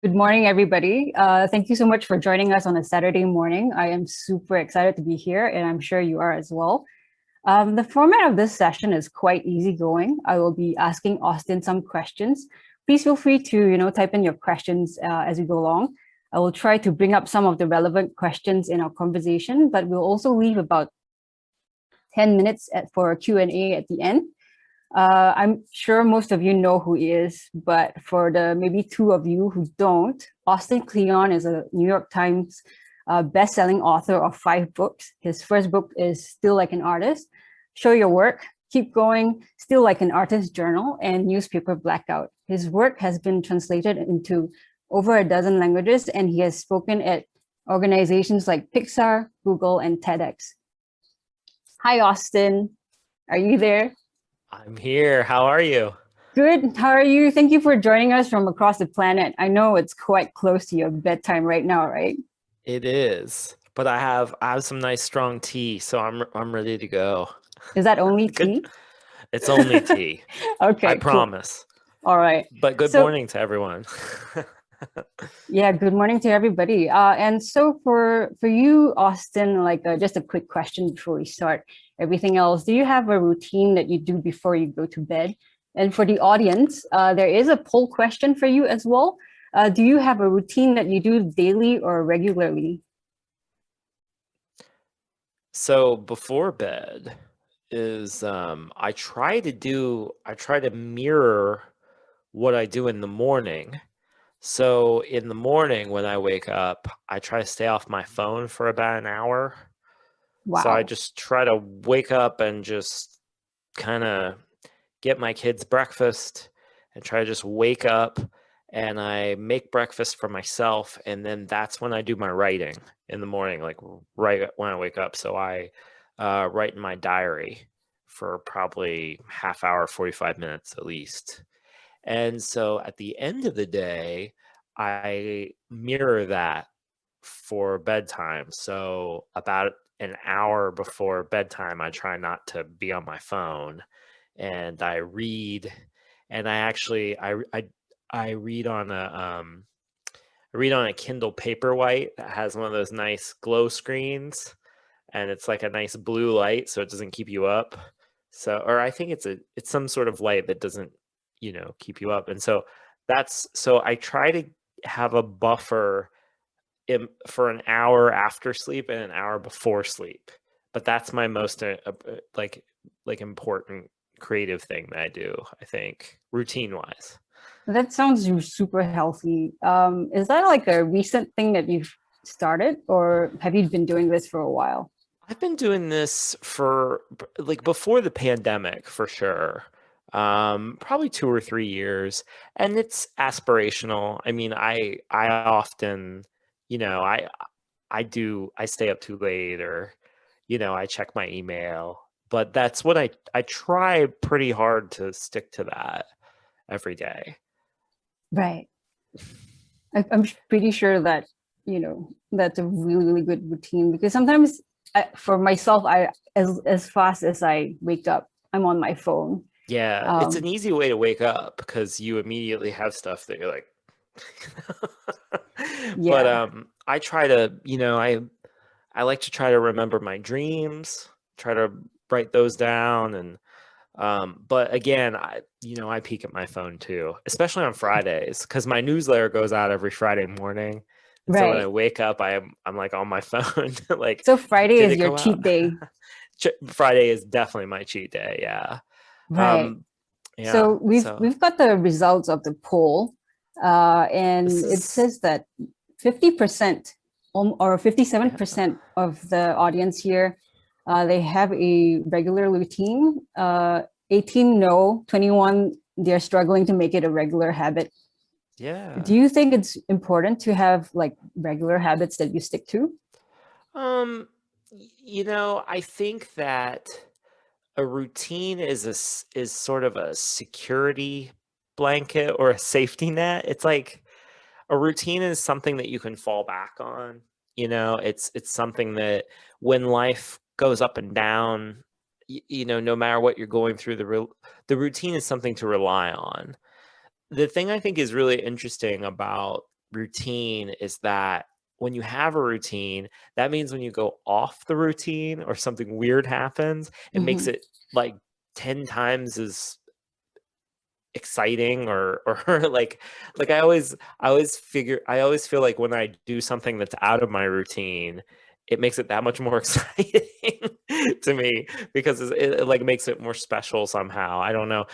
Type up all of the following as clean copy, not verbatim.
Good morning, everybody. Thank you so much for joining us on a Saturday morning. I am super excited to be here, and I'm sure you are as well. The format of this session is quite easygoing. I will be asking Austin some questions. Please feel free to, type in your questions as we go along. I will try to bring up some of the relevant questions in our conversation, but we'll also leave about 10 minutes for a Q&A at the end. I'm sure most of you know who he is, but for the maybe two of you who don't, Austin Kleon is a New York Times best-selling author of 5 books. His first book is Still Like an Artist, Show Your Work, Keep Going, Still Like an Artist Journal, and Newspaper Blackout. His work has been translated into over a dozen languages, and he has spoken at organizations like Pixar, Google, and TEDx. Hi, Austin. Are you there? I'm here. How are you? Good. How are you? Thank you for joining us from across the planet. I know it's quite close to your bedtime right now, right? It is, but I have some nice strong tea, so I'm ready to go. Is that only Good. tea? It's only tea. I Okay, cool. promise. All right. But good So, morning to everyone. yeah, good morning to everybody. And so for you, Austin, like just a quick question before we start everything else. Do you have a routine that you do before you go to bed? And for the audience, there is a poll question for you as well. Do you have a routine that you do daily or regularly? So before bed is I try to mirror what I do in the morning. So in the morning when I wake up, I try to stay off my phone for about an hour. So I Wow. just try to wake up and just kind of get my kids breakfast and try to just wake up and I make breakfast for myself. And then that's when I do my writing in the morning, like right when I wake up. So I write in my diary for probably half hour, 45 minutes at least. And so at the end of the day, I mirror that for bedtime. So about an hour before bedtime, I try not to be on my phone and I read and I read on a Kindle Paperwhite that has one of those nice glow screens and it's like a nice blue light so it doesn't keep you up. So or I think it's some sort of light that doesn't, keep you up. And so so I try to have a buffer for an hour after sleep and an hour before sleep. But that's my most like important creative thing that I do, I think, routine wise. That sounds super healthy. Is that like a recent thing that you've started, or have you been doing this for a while? I've been doing this for like before the pandemic for sure. Probably 2 or 3 years, and it's aspirational. I mean, I often, you know, I stay up too late or, I check my email, but that's what I try pretty hard to stick to that every day. Right. I'm pretty sure that, that's a really, really good routine because sometimes for myself, as fast as I wake up, I'm on my phone. Yeah, it's an Um, easy way to wake up because you immediately have stuff that you're like, but yeah, I try to, I like to try to remember my dreams, try to write those down and but again, I peek at my phone too, especially on Fridays because my newsletter goes out every Friday morning. And so when I right. wake up, I'm like on my phone, like, So Friday did is it your go out? cheat day. Friday is definitely my cheat day. Yeah. Right. Um, yeah. So we've So we've got the results of the poll, this and it is, says that 50% or yeah. 57% of the audience here, they have a regular routine. 18 no, 21 they're struggling to make it a regular habit. Do Yeah. you think it's important to have like regular habits that you stick to? I think that a routine is sort of a security blanket or a safety net. It's like a routine is something that you can fall back on. It's something that when life goes up and down, no matter what you're going through, the routine is something to rely on. The thing I think is really interesting about routine is that when you have a routine, that means when you go off the routine or something weird happens, it makes Hmm. it like 10 times as exciting or like I always feel like when I do something that's out of my routine, it makes it that much more exciting to me because it like makes it more special somehow. I don't know.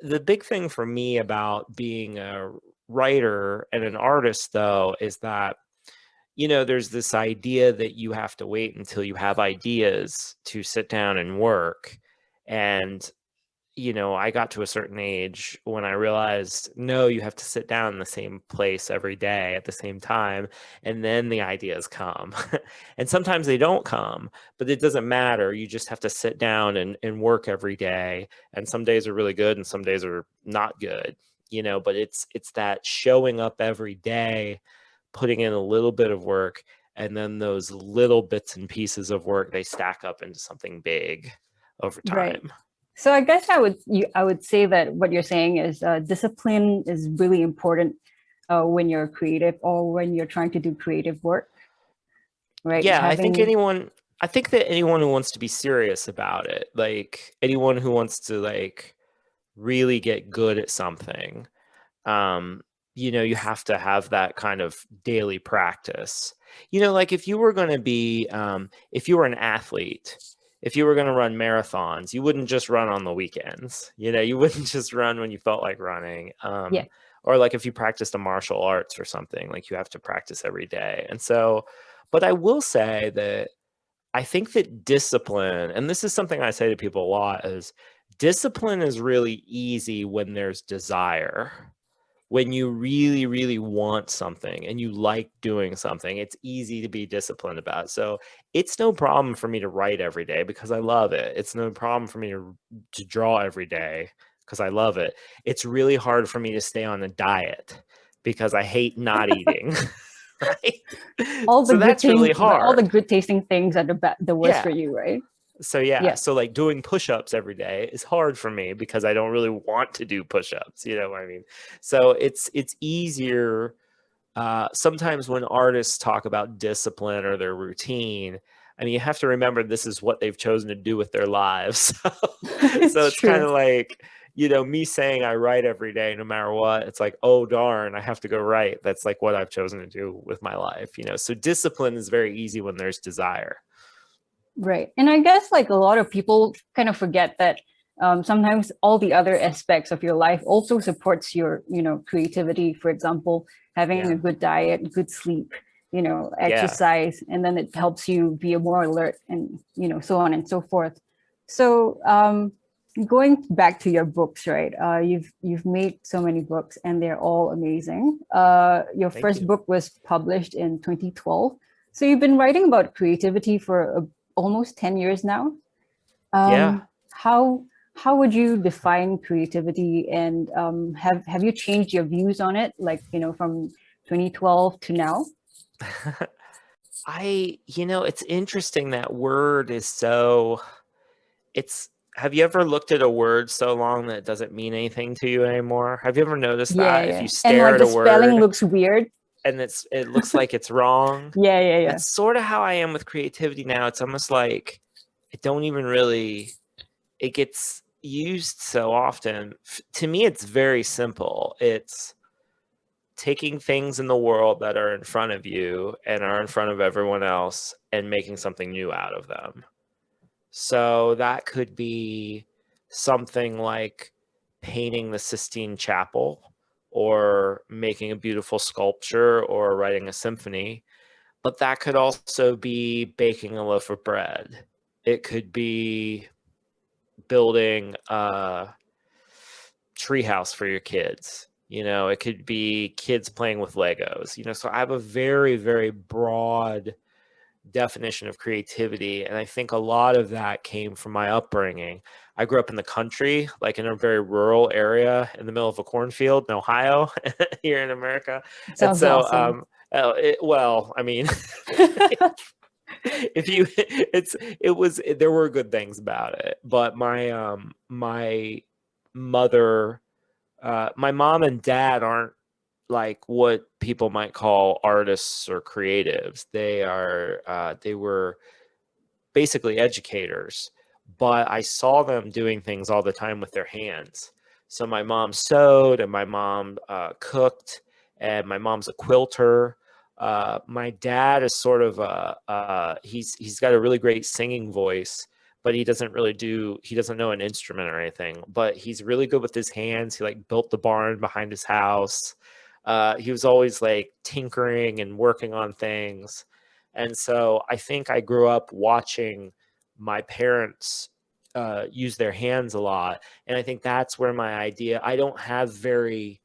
The big thing for me about being a writer and an artist though is that there's this idea that you have to wait until you have ideas to sit down and work. And I got to a certain age when I realized, no, you have to sit down in the same place every day at the same time, and then the ideas come. And sometimes they don't come, but it doesn't matter. You just have to sit down and work every day. And some days are really good and some days are not good, but it's that showing up every day, putting in a little bit of work, and then those little bits and pieces of work, they stack up into something big over Right. time. So I guess I would say that what you're saying is discipline is really important when you're creative or when you're trying to do creative work, right? Yeah, Having I think that anyone who wants to be serious about it, like anyone who wants to like really get good at something, um, you have to have that kind of daily practice. Like if you were going to be, if you were an athlete, if you were going to run marathons, you wouldn't just run on the weekends. You wouldn't just run when you felt like running. Yeah, Or like if you practiced a martial arts or something, like you have to practice every day. And so, but I will say that I think that discipline, and this is something I say to people a lot, is discipline is really easy when there's desire. When you really, really want something and you like doing something, it's easy to be disciplined about. So it's no problem for me to write every day because I love it. It's no problem for me to draw every day because I love it. It's really hard for me to stay on a diet because I hate not eating. Right? all the So good that's really things, all the hard. good tasting things are the worst Yeah. for you, right? So yeah, Yeah, so like doing push-ups every day is hard for me because I don't really want to do push-ups, you know what I mean? So it's easier sometimes when artists talk about discipline or their routine, I mean, you have to remember this is what they've chosen to do with their lives. So it's it's kind true. of like, me saying I write every day no matter what. It's like, oh darn, I have to go write. That's like what I've chosen to do with my life. So discipline is very easy when there's desire. Right. And I guess like a lot of people kind of forget that sometimes all the other aspects of your life also supports your, creativity. For example, having a Yeah. good diet, good sleep, Yeah. exercise, and then it helps you be more alert and, so on and so forth. So going back to your books, right? You've made so many books and they're all amazing. Your Thank first you. book was published in 2012. So you've been writing about creativity for almost 10 years now. Yeah. How would you define creativity, and have you changed your views on it, like from 2012 to now? it's interesting that word is so it's have you ever looked at a word so long that it doesn't mean anything to you anymore? Have you ever noticed Yeah, that? If you yeah, and stare like at the a spelling word looks weird. and it looks like it's wrong, Yeah, yeah, yeah. that's sort of how I am with creativity now. It's almost like it don't even really it gets used so often. To me, it's very simple. It's taking things in the world that are in front of you and are in front of everyone else and making something new out of them. So that could be something like painting the Sistine Chapel or making a beautiful sculpture or writing a symphony. But that could also be baking a loaf of bread. It could be building a treehouse for your kids. It could be kids playing with Legos. So I have a very, very broad definition of creativity. And I think a lot of that came from my upbringing. I grew up in the country, like in a very rural area in the middle of a cornfield in Ohio, here in America. And Sounds so, awesome. well, I mean, if you, there were good things about it, but my mother, my mom and dad aren't like what people might call artists or creatives. They were basically educators, but I saw them doing things all the time with their hands. So my mom sewed, and my mom cooked, and my mom's a quilter. My dad is sort of he's got a really great singing voice, but he doesn't know an instrument or anything. But he's really good with his hands. He like built the barn behind his house. He was always like tinkering and working on things. And so I think I grew up watching my parents use their hands a lot. And I think that's where I don't have very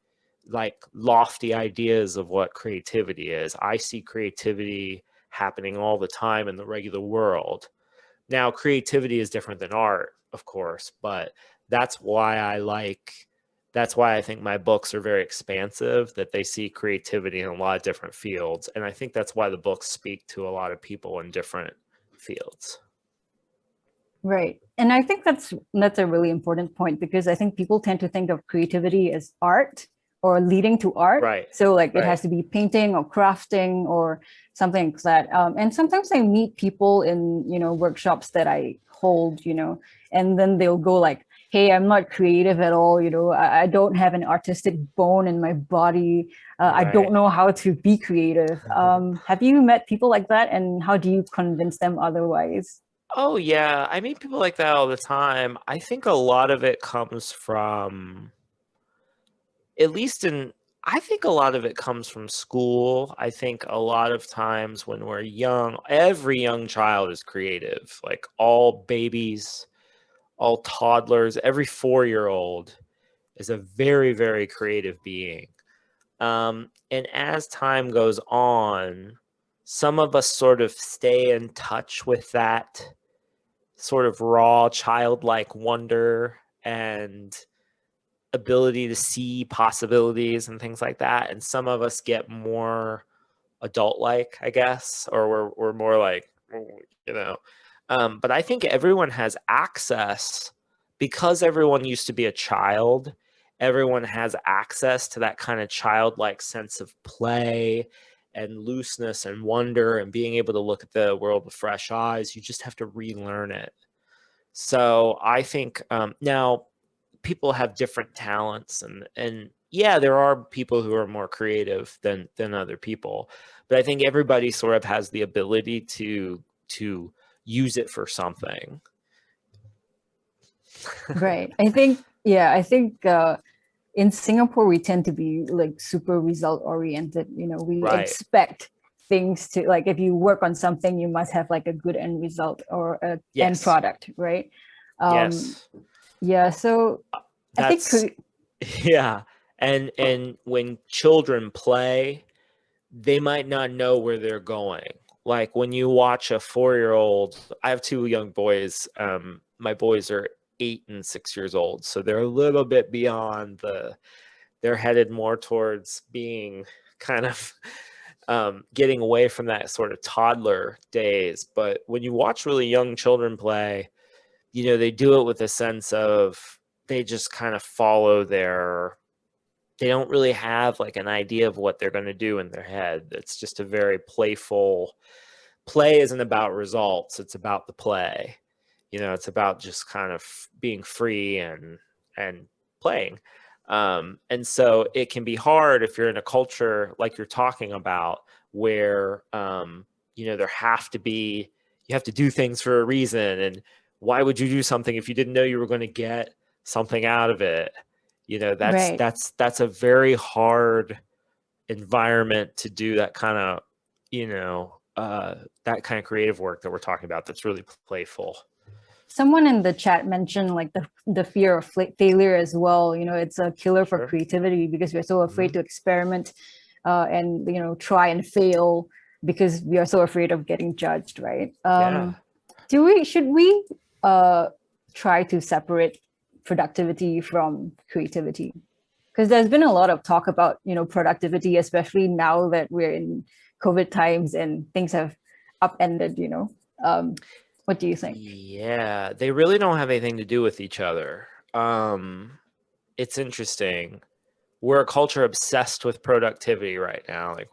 like lofty ideas of what creativity is. I see creativity happening all the time in the regular world. Now, creativity is different than art, of course, but that's why I like, that's why I think my books are very expansive, that they see creativity in a lot of different fields. And I think that's why the books speak to a lot of people in different fields. Right. And I think that's a really important point, because I think people tend to think of creativity as art or leading to art. Right, So like it right. has to be painting or crafting or something like that. And sometimes I meet people in, workshops that I hold, and then they'll go like, hey, I'm not creative at all. I don't have an artistic bone in my body. I don't Right. know how to be creative. Have you met people like that? And how do you convince them otherwise? Oh, yeah. I meet people like that all the time. I think a lot of it comes from, at least in, I think a lot of it comes from school. I think a lot of times when we're young, every young child is creative. Like all babies, all toddlers, every 4-year old is a very, very creative being. And as time goes on, some of us sort of stay in touch with that sort of raw childlike wonder and ability to see possibilities and things like that. And some of us get more adult like, I guess, or we're more like, you know. But I think everyone has access, because everyone used to be a child. Everyone has access to that kind of childlike sense of play and looseness and wonder and being able to look at the world with fresh eyes. You just have to relearn it. So I think now people have different talents, and yeah, there are people who are more creative than other people, but I think everybody sort of has the ability to use it for something. Right. I think in Singapore, we tend to be like super result oriented. We Right. expect things to, like, if you work on something, you must have like a good end result or a end Yes. product, right? Um, Yes. yeah. So I think, That's yeah. And when children play, they might not know where they're going. Like when you watch a 4-year old, I have two young boys. My boys are 8 and 6 years old, so they're a little bit beyond they're headed more towards being kind of getting away from that sort of toddler days. But when you watch really young children play, they do it with a sense of, they just kind of follow they don't really have like an idea of what they're going to do in their head. It's just a very playful play. Isn't about results, it's about the play. It's about just kind of being free and playing. And so it can be hard if you're in a culture like you're talking about, where there have to be, you have to do things for a reason, and why would you do something if you didn't know you were going to get something out of it? that's right. that's that's a very hard environment to do that kind of, you know that kind of creative work that we're talking about, that's really playful. Someone in the chat mentioned like the fear of failure as well. It's a killer for Sure. creativity because we're so afraid Hmm. to experiment, and try and fail because we are so afraid of getting judged, right? Yeah. Should we uh, try to separate productivity from creativity? Because there's been a lot of talk about productivity, especially now that we're in COVID times and things have upended. What do you think? Yeah, they really don't have anything to do with each other. It's interesting. we're a culture obsessed with productivity right now. Like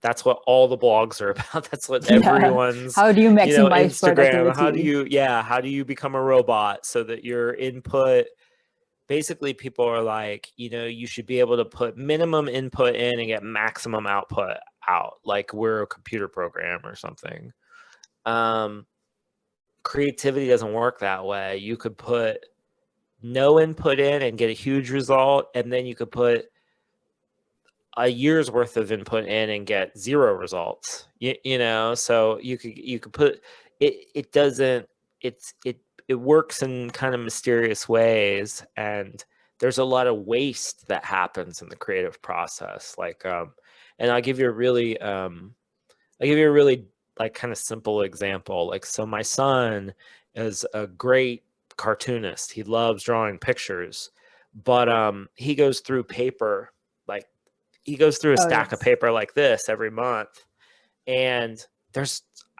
that's what all the blogs are about. That's what Yeah. everyone's, How do you maximize Instagram. productivity? How do you become a robot so that your input, basically people are like, you should be able to put minimum input in and get maximum output out. Like we're a computer program or something. Creativity doesn't work that way. You could put no input in and get a huge result, and then you could put a year's worth of input in and get zero results. So you could put it doesn't it works in kind of mysterious ways, and there's a lot of waste that happens in the creative process. Like and I'll give you a really like kind of simple example. Like, so my son is a great cartoonist. He loves drawing pictures, but he goes through paper, like he goes through a Oh, stack of yes. paper like this every month. And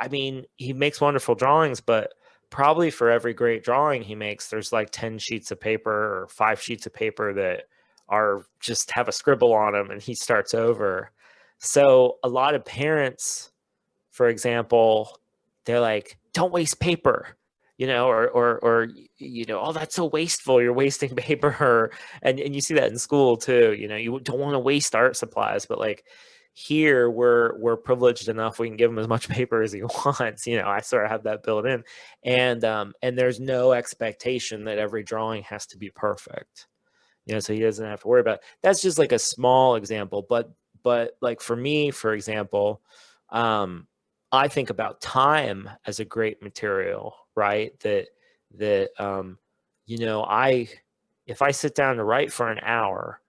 he makes wonderful drawings, but probably for every great drawing he makes, there's like 10 sheets of paper or 5 sheets of paper that are just have a scribble on them, and he starts over. So a lot of parents, for example, they're like, don't waste paper, or oh, that's so wasteful. You're wasting paper. And you see that in school too. You don't want to waste art supplies, but like here we're privileged enough. We can give him as much paper as he wants. I sort of have that built in. And there's no expectation that every drawing has to be perfect. So he doesn't have to worry about it. That's just like a small example. But like for me, for example, I think about time as a great material, right? I if I sit down to write for an hour,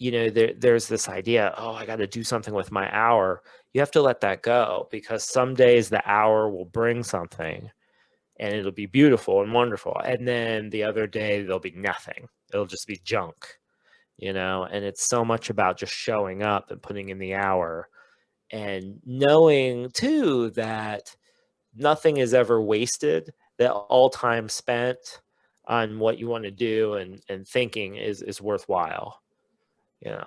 there's this idea, oh, I got to do something with my hour. You have to let that go, because some days the hour will bring something and it'll be beautiful and wonderful. And then the other day there'll be nothing. It'll just be junk, and it's so much about just showing up and putting in the hour, and knowing too that nothing is ever wasted, that all time spent on what you want to do and thinking is worthwhile.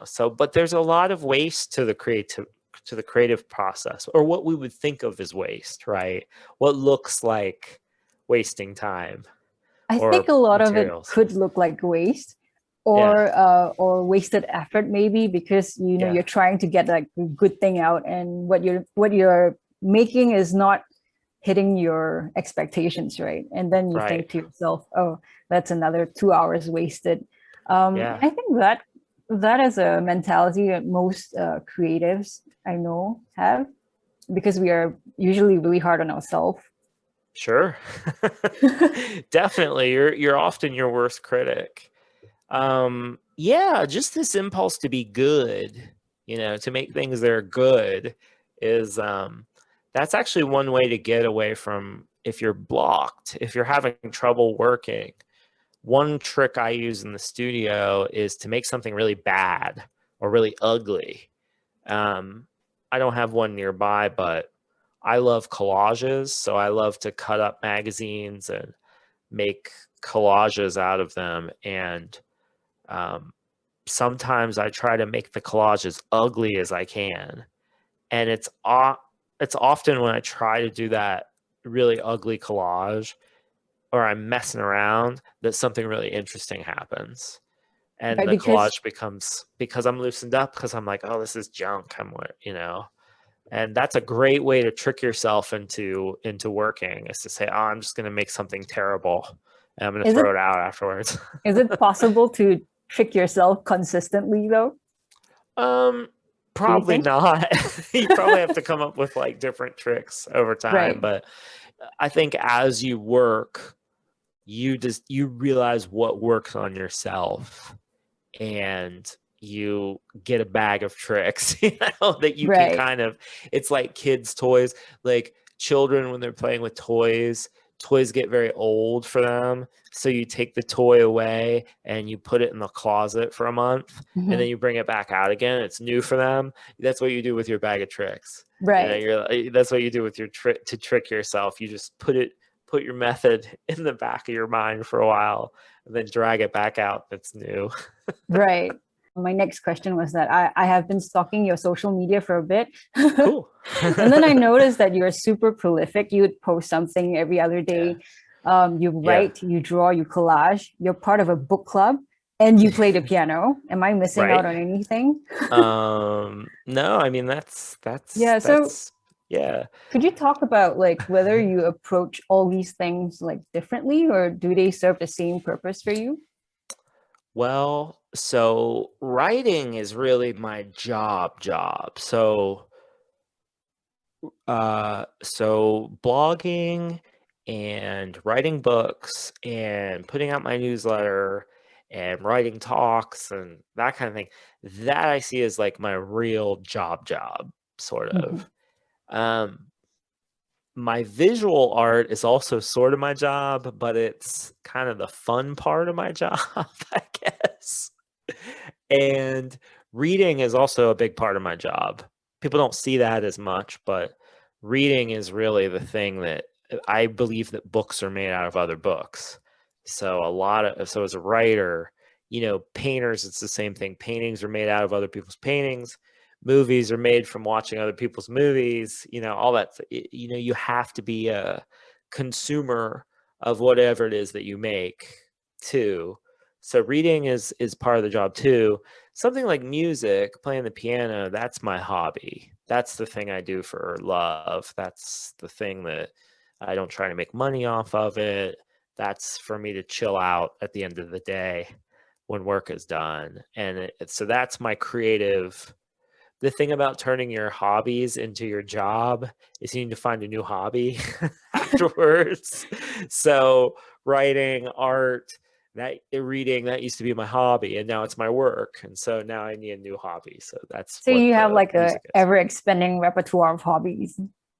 So, but there's a lot of waste to the creative process, or what we would think of as waste, right? What looks like wasting time I think or a lot of it materials. could look like waste, Yeah, or wasted effort maybe, because yeah, you're trying to get like a good thing out, and what you're making is not hitting your expectations, right? And then you right. think to yourself, oh, that's another 2 hours wasted. Yeah, I think that is a mentality that most creatives I know have, because we are usually really hard on ourselves. sure. Definitely. You're often your worst critic. Yeah, just this impulse to be good, to make things that are good is that's actually one way to get away from, if you're blocked, if you're having trouble working. One trick I use in the studio is to make something really bad or really ugly. um, I don't have one nearby, but I love collages, so I love to cut up magazines and make collages out of them. And um, sometimes I try to make the collage as ugly as I can. And it's often when I try to do that really ugly collage, or I'm messing around, that something really interesting happens. And Right? the Because collage becomes, because I'm loosened up, because I'm like, oh, this is junk. And that's a great way to trick yourself into working, is to say, oh, I'm just going to make something terrible and I'm going to is it throw it out afterwards. is it possible to trick yourself consistently though? um Do you Probably think? not. You probably have to come up with like different tricks over time, Right. but I think as you work, you realize what works on yourself, and you get a bag of tricks, that you can Right. kind of, it's like kids' toys. Like children, when they're playing with toys get very old for them. So you take the toy away and you put it in the closet for a month, and then Mhm. you bring it back out again. It's new for them. That's what you do with your bag of tricks. Right. That's what you do with your trick to trick yourself. You just put your method in the back of your mind for a while, and then drag it back out. That's new. Right. My next question was that I have been stalking your social media for a bit. Cool. And then I noticed that you're super prolific. You would post something every other Yeah. day. You Yeah. write, you draw, you collage. You're part of a book club and you play the piano. Am I missing out Right. on anything? No, I mean Yeah. So yeah. could you talk about like whether you approach all these things like differently or do they serve the same purpose for you? Well, so writing is really my job. So blogging and writing books and putting out my newsletter and writing talks and that kind of thing, that I see as like my real job, sort Mhm. of. Um, my visual art is also sort of my job, but it's kind of the fun part of my job, I guess. And reading is also a big part of my job. People don't see that as much, but reading is really the thing that I believe that books are made out of other books. So as a writer, painters, it's the same thing. Paintings are made out of other people's paintings. Movies are made from watching other people's movies, all that. You have to be a consumer of whatever it is that you make too. So reading is part of the job too. Something like music, playing the piano, that's my hobby. That's the thing I do for love. That's the thing that I don't try to make money off of it. That's for me to chill out at the end of the day when work is done. And so that's my creative. The thing about turning your hobbies into your job is you need to find a new hobby afterwards. So writing, art, that reading, that used to be my hobby and now it's my work. And so now I need a new hobby. So that's So what you have the like a music is. ever expanding repertoire of hobbies,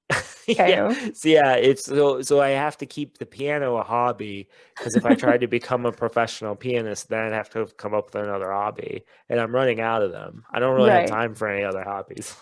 kind Yeah. of. So yeah, so I have to keep the piano a hobby because if I tried to become a professional pianist, then I'd have to come up with another hobby. And I'm running out of them. I don't really have Right. time for any other hobbies.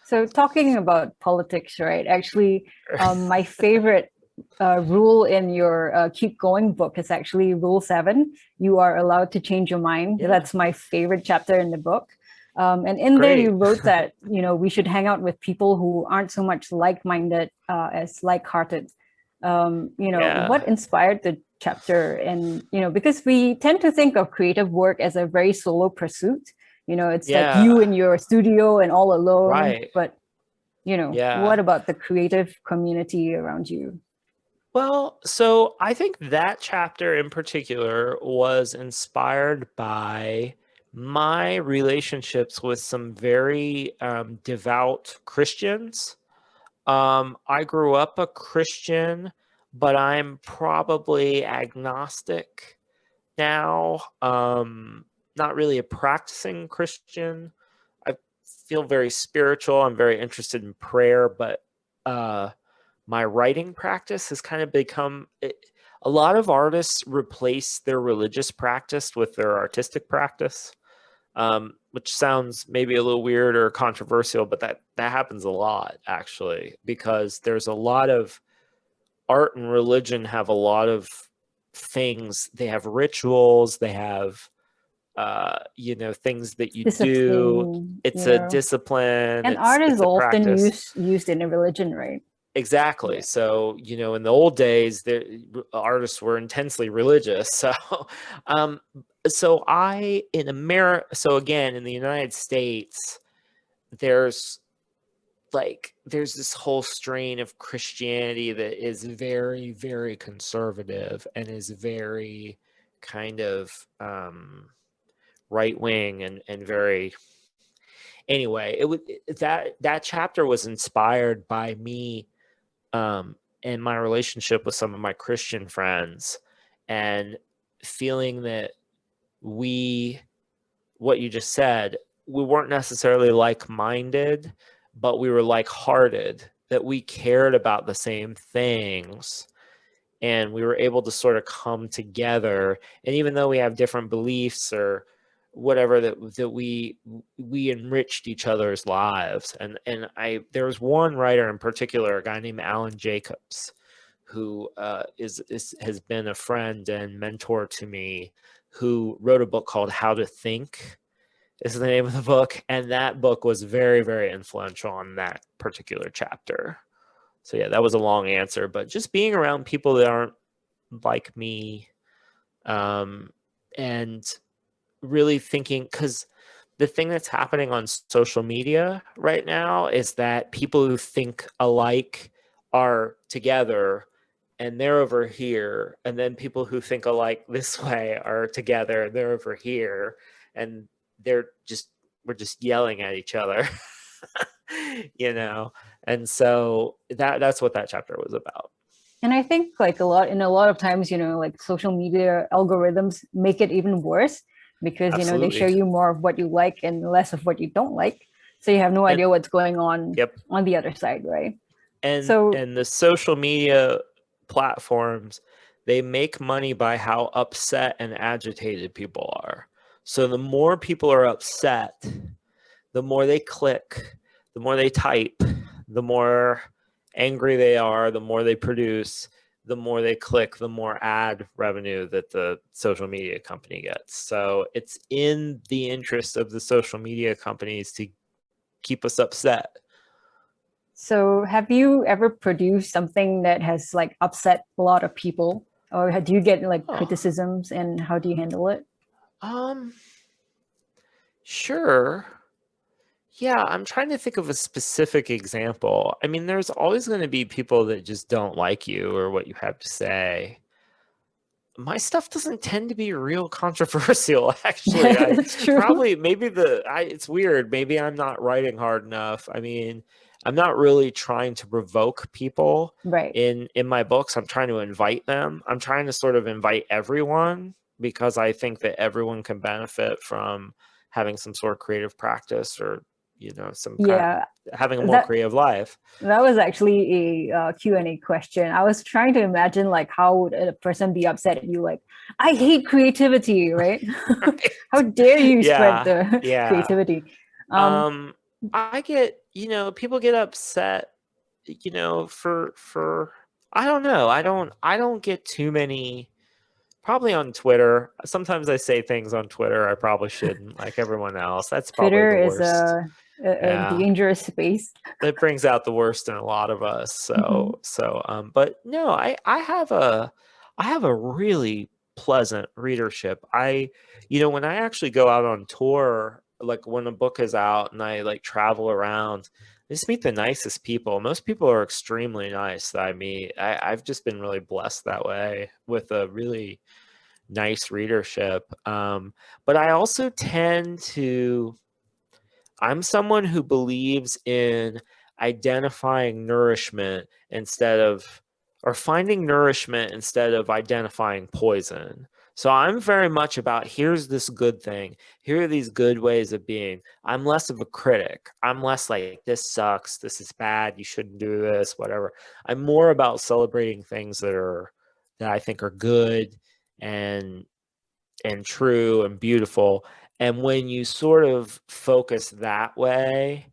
So talking about politics, right? Actually, my favorite rule in your Keep Going book is actually Rule 7. You are allowed to change your mind. Yeah, That's my favorite chapter in the book. And in there, you great. wrote that, we should hang out with people who aren't so much like-minded as like-hearted. What Yeah, inspired the chapter? And, because we tend to think of creative work as a very solo pursuit. It's like you yeah, in your studio and all alone, right. but what Yeah. about the creative community around you? Well, so I think that chapter in particular was inspired by my relationships with some very devout Christians. I grew up a Christian, but I'm probably agnostic now. Not really a practicing Christian. I feel very spiritual. I'm very interested in prayer, but uh, my writing practice has kind of become a lot of artists replace their religious practice with their artistic practice, which sounds maybe a little weird or controversial, but that happens a lot actually, because there's a lot of art and religion have a lot of things. They have rituals, they have things that you do. Discipline, It's a yeah. discipline, And it's art is it's a often practice. used in a religion, right? Exactly. Yeah. So, in the old days, the artists were intensely religious. So, um, in America, so again, in the United States, there's there's this whole strain of Christianity that is very, very conservative and is very kind of right wing and very. Anyway, that chapter was inspired by me and my relationship with some of my Christian friends, and feeling that we, what you just said, we weren't necessarily like-minded, but we were like-hearted, that we cared about the same things and we were able to sort of come together. And even though we have different beliefs or whatever, that we enriched each other's lives. And there was one writer in particular, a guy named Alan Jacobs, who has been a friend and mentor to me, who wrote a book called How to Think. is the name of the book, and that book was very, very influential on that particular chapter. So yeah, that was a long answer, but just being around people that aren't like me, and really thinking, because the thing that's happening on social media right now is that people who think alike are together and they're over here, and then people who think alike this way are together and they're over here, and we're just yelling at each other. you know and so that's what that chapter was about. And I think like a lot of times, like social media algorithms make it even worse because, they show Absolutely. you more of what you like and less of what you don't like. So you have no And idea what's going yep. on the other side, right? and So and the social media platforms, they make money by how upset and agitated people are. So the more people are upset, the more they click, the more they type, the more angry they are, the more they produce, the more they click, the more ad revenue that the social media company gets. So it's in the interest of the social media companies to keep us upset. So have you ever produced something that has like upset a lot of people? Or do you get like Oh, criticisms and how do you handle it? um, sure. Yeah, I'm trying to think of a specific example. I mean, there's always going to be people that just don't like you or what you have to say. My stuff doesn't tend to be real controversial, actually. I That's true. probably maybe it's weird. Maybe I'm not writing hard enough. I mean, I'm not really trying to provoke people Right. in my books. I'm trying to invite them. I'm trying to sort of invite everyone because I think that everyone can benefit from having some sort of creative practice, or some kind Yeah, having a more that creative life. that was actually a Q&A question. I was trying to imagine like how would a person be upset at you like, I hate creativity, right? How Right. dare you spread Yeah. the Yeah. creativity? Um, Um, I get, people get upset, for I don't know. I don't get too many, probably on Twitter. Sometimes I say things on Twitter I probably shouldn't, like everyone else. That's probably Twitter the is worst. a Yeah. dangerous space. It brings out the worst in a lot of us. Mhm. But no, I have a really pleasant readership. When I actually go out on tour, like when a book is out and I like travel around, I just meet the nicest people. Most people are extremely nice that I meet. I've just been really blessed that way with a really nice readership. But I also I'm someone who believes in identifying nourishment instead of, or finding nourishment instead of identifying poison. So I'm very much about, here's this good thing. Here are these good ways of being. I'm less of a critic. I'm less like, this sucks. This is bad. You shouldn't do this, whatever. I'm more about celebrating things that I think are good and true and beautiful. And when you sort of focus that way,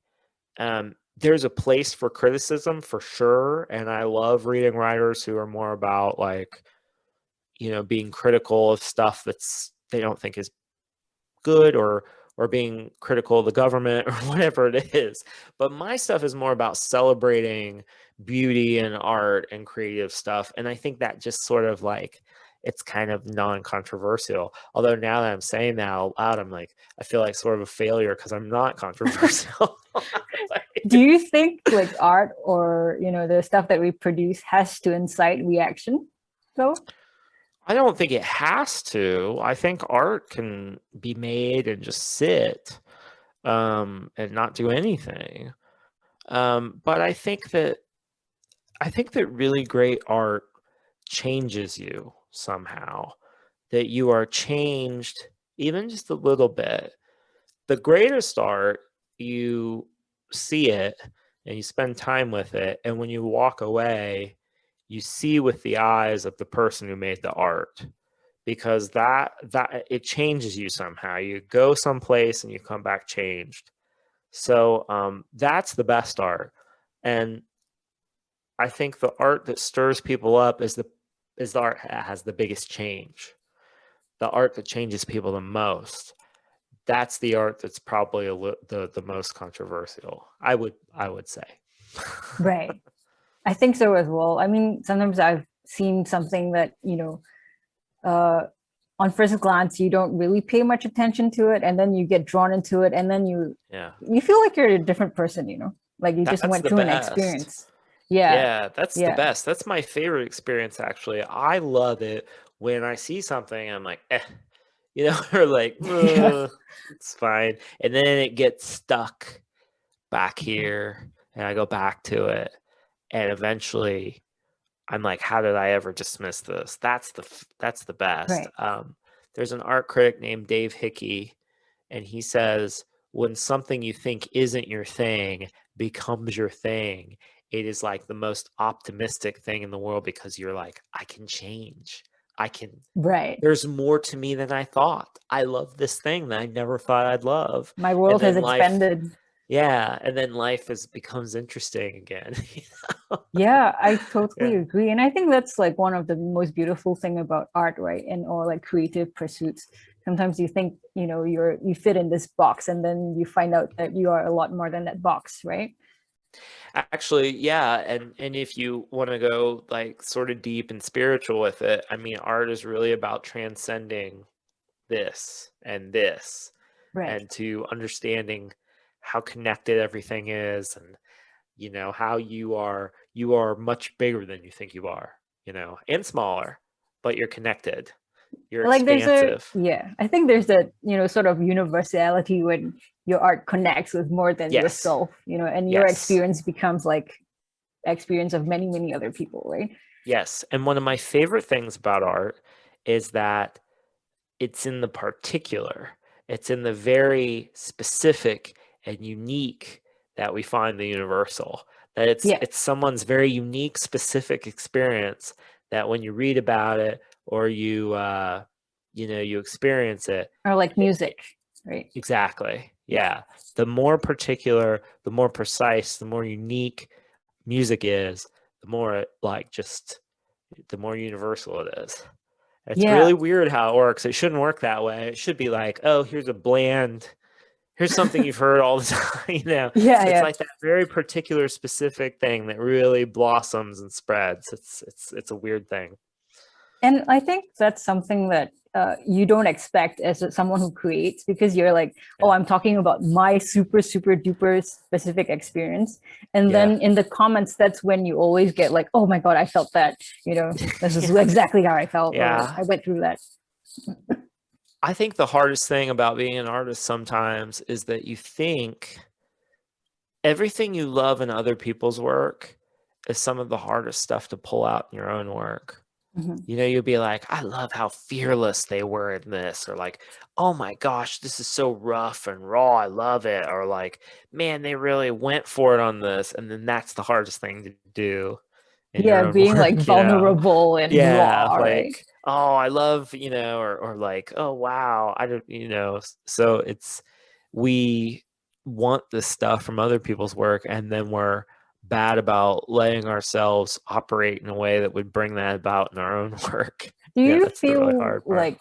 there's a place for criticism for sure. And I love reading writers who are more about like, being critical of stuff they don't think is good, or being critical of the government or whatever it is. But my stuff is more about celebrating beauty and art and creative stuff. And I think that just sort of like, it's kind of non-controversial. Although now that I'm saying that out loud, I'm like, I feel like sort of a failure because I'm not controversial. Do you think like art or the stuff that we produce has to incite reaction though? I don't think it has to. I think art can be made and just sit, and not do anything. But I think that really great art changes you somehow, that you are changed even just a little bit. The greatest art, you see it and you spend time with it, and when you walk away, you see with the eyes of the person who made the art, because that it changes you somehow. You go someplace and you come back changed. So that's the best art. And I think the art that stirs people up is the art that has the biggest change, the art that changes people the most. that's the art that's probably the most controversial, I would say. Right. I think so as well. I mean, sometimes I've seen something that, uh, on first glance, you don't really pay much attention to it, and then you get drawn into it, and then Yeah, you feel like you're a different person, like you just that's went the through an best. experience. Yeah, Yeah, that's the yeah, best. That's my favorite experience, actually. I love it when I see something, I'm like, or like, yeah. it's fine. And then it gets stuck back here, and I go back to it. And eventually I'm like, how did I ever dismiss this? That's the best. Right, There's an art critic named Dave Hickey, and he says, when something you think isn't your thing becomes your thing, it is like the most optimistic thing in the world, because you're like, I can change. I can, right. there's more to me than I thought. I love this thing that I never thought I'd love. My And world has then life, expanded. yeah, and then life becomes interesting again. Yeah, I totally Yeah. agree. And I think that's like one of the most beautiful thing about art, right? And or like creative pursuits. Sometimes you think, you fit in this box, and then you find out that you are a lot more than that box, right? Actually, yeah, and if you want to go like sort of deep and spiritual with it, I mean, art is really about transcending this Right. and to understanding how connected everything is, and how you are much bigger than you think you are, and smaller, but you're connected. You're Like expansive. I think there's that, sort of universality when your art connects with more than Yes. yourself, and your Yes. experience becomes like experience of many, many other people, right? Yes. And one of my favorite things about art is that it's in the particular, it's in the very specific and unique that we find the universal. That Yeah. it's someone's very unique, specific experience that when you read about it, or you experience it. Or like music, right? Exactly. Yeah. Yeah. The more particular, the more precise, the more unique music is, the more the more universal it is. It's Yeah. really weird how it works. It shouldn't work that way. It should be like, oh, here's something you've heard all the time, Yeah, It's yeah. like that very particular specific thing that really blossoms and spreads. It's a weird thing. And I think that's something that you don't expect as someone who creates, because you're like, oh, Yeah. I'm talking about my super, super duper specific experience. And Yeah. then in the comments, that's when you always get like, oh my God, I felt that, this is Yeah. exactly how I felt, or Yeah. I went through that. I think the hardest thing about being an artist sometimes is that you think everything you love in other people's work is some of the hardest stuff to pull out in your own work. Mhm. You'll be like, I love how fearless they were in this, or like, oh my gosh, this is so rough and raw. I love it. Or like, man, they really went for it on this. And then that's the hardest thing to do in your Yeah, own being like work. vulnerable and Yeah, raw, right? like, oh, I love, or like, oh wow, I don't, so we want this stuff from other people's work, and then we're bad about letting ourselves operate in a way that would bring that about in our own work. Do Yeah, you that's the really feel hard part. like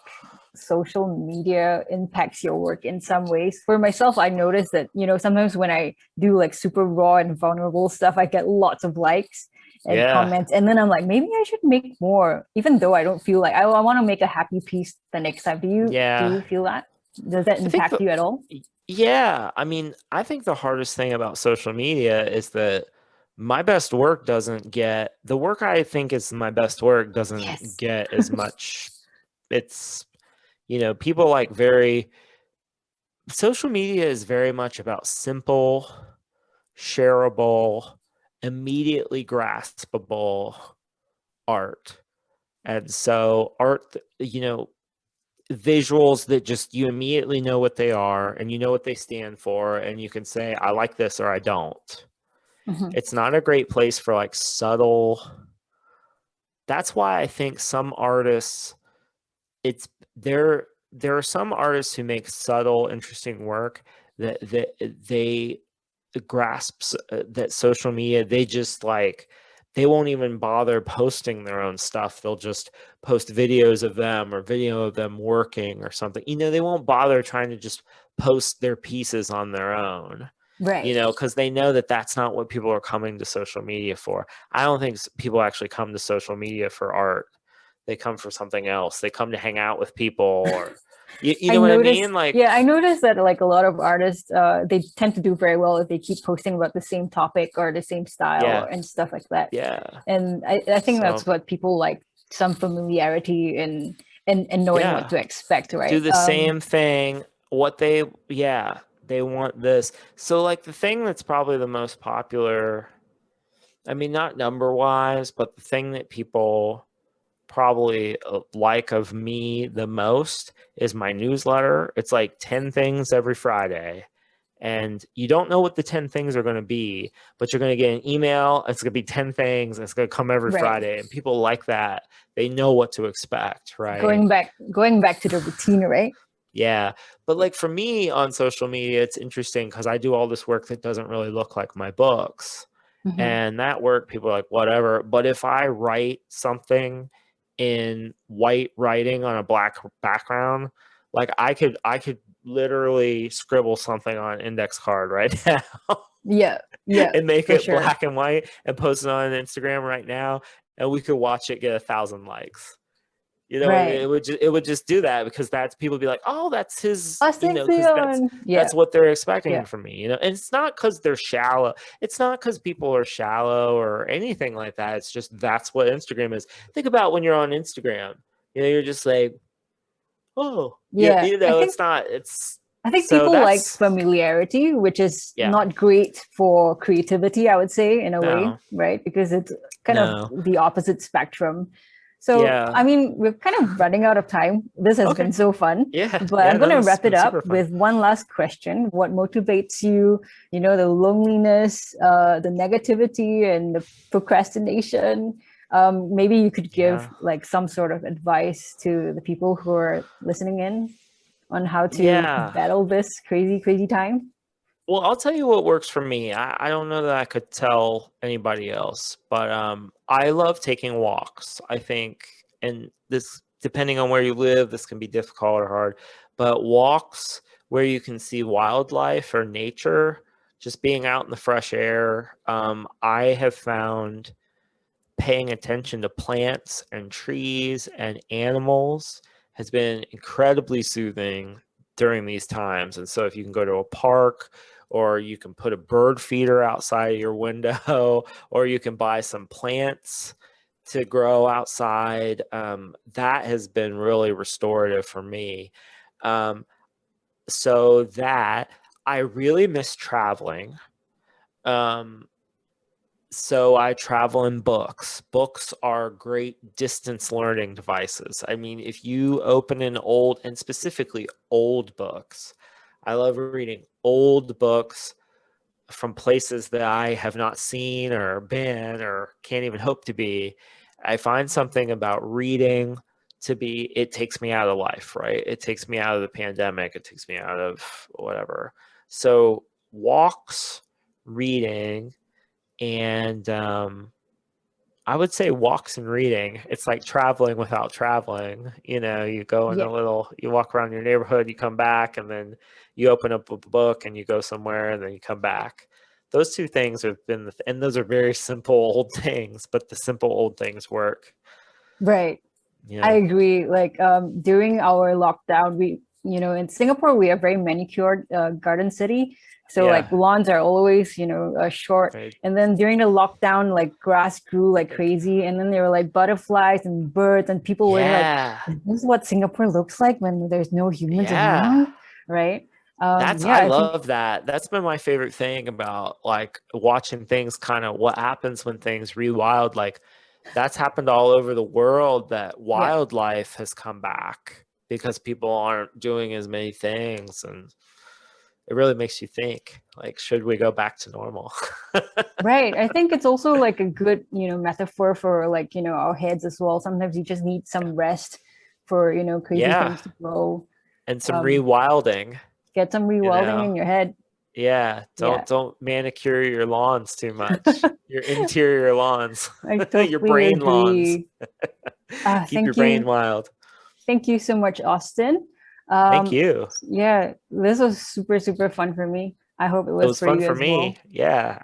social media impacts your work in some ways? For myself, I notice that, sometimes when I do like super raw and vulnerable stuff, I get lots of likes and Yeah, comments. And then I'm like, maybe I should make more, even though I don't feel like I want to make a happy piece the next time. Do you yeah. feel that? Does that I think impact you at all? yeah, I mean, I think the hardest thing about social media is that my best work doesn't get the work I think is my best work doesn't Yes. get as much. It's, people like very, social media is very much about simple, shareable, immediately graspable art. And so art, visuals that just you immediately know what they are, and you know what they stand for, and you can say I like this or I don't. Mhm. It's not a great place for like subtle. That's why I think some artists, it's there are some artists who make subtle interesting work that they grasps that social media, they just like, they won't even bother posting their own stuff. They'll just post videos of them or video of them working or something. They won't bother trying to just post their pieces on their own, Right. because they know that that's not what people are coming to social media for. I don't think people actually come to social media for art. They come for something else. They come to hang out with people, or you I know what I noticed, mean? Like, yeah, I noticed that like a lot of artists, they tend to do very well if they keep posting about the same topic or the same style yeah, and stuff like that. yeah. And I think that's So, what people like, some familiarity and knowing what yeah, to expect, do right? the same thing. Yeah, they want this. So, like, the thing that's probably the most popular, I mean, not number wise, but the thing that people probably like of me the most is my newsletter. It's like 10 things every Friday. And you don't know what the 10 things are going to be, but you're going to get an email. It's going to be 10 things. And it's going to come every Right. Friday. And people like that. They know what to expect, right? Going back to the routine, right? Yeah. But like for me on social media, it's interesting because I do all this work that doesn't really look like my books. Hmm. And that work, people are like, whatever. But if I write something in white writing on a black background, like I could literally scribble something on an index card right now Yeah, yeah, and make for it sure. black and white and post it on Instagram right now, and we could watch it get 1,000 likes. Right. It would just do that because that's people be like, oh, that's his, Austin because that's Kleon. Yeah, that's what they're expecting yeah, from me. And it's not because they're shallow. It's not because people are shallow or anything like that. It's just that's what Instagram is. Think about when you're on Instagram. You're just like, oh, yeah. it's not. It's I think so people like that's familiarity, which is yeah. not great for creativity, I would say, in a way, No, right? Because it's kind of no, the opposite spectrum. So, yeah. I mean, we're kind of running out of time. This has Okay. been so fun, Yeah, but yeah. I'm going No, to this has wrap it been up super fun. with one last question. What motivates you? The loneliness, the negativity, and the procrastination. Maybe you could give Yeah. like some sort of advice to the people who are listening in on how to Yeah. battle this crazy, crazy time? Well, I'll tell you what works for me. I don't know that I could tell anybody else, but I love taking walks. I think, and this, depending on where you live, this can be difficult or hard, but walks where you can see wildlife or nature, just being out in the fresh air. I have found paying attention to plants and trees and animals has been incredibly soothing during these times. And so if you can go to a park, or you can put a bird feeder outside of your window, or you can buy some plants to grow outside, that has been really restorative for me. Um, so that I really miss traveling. Um, so I travel in books. Books are great distance learning devices. I mean, if you open an old, and specifically old books, I love reading old books from places that I have not seen or been or can't even hope to be. I find something about reading it takes me out of life, right? It takes me out of the pandemic. It takes me out of whatever. So walks, reading, and I would say walks and reading. It's like traveling without traveling. You go in Yeah, you walk around your neighborhood, you come back, and then you open up a book and you go somewhere and then you come back. Those two things have been, and those are very simple old things, but the simple old things work. right. I Yeah. agree. Like during our lockdown, in Singapore, we are very manicured garden city. So like Yeah. lawns are always, short. Right. And then during the lockdown, like grass grew like crazy. And then there were like butterflies and birds, and people were like, Yeah. "Is this what Singapore looks like when there's no humans Yeah. around?" Right? I Yeah, I think love that. That's been my favorite thing about like watching things, kind of what happens when things rewild. Like that's happened all over the world, that yeah. wildlife has come back because people aren't doing as many things. And it really makes you think, like, should we go back to normal? Right. I think it's also like a good, metaphor for like, our heads as well. Sometimes you just need some rest for, crazy Yeah. things to grow. And some Um, rewilding, get some you rewilding know? in your head. Yeah. Yeah. Don't manicure your lawns too much. Your interior lawns, I your totally brain lawns. agree. Keep your brain wild. Thank you so much, Austin. Thank Um, you. yeah, this was super, super fun for me. I hope it It was was for fun you for as me. well. Yeah.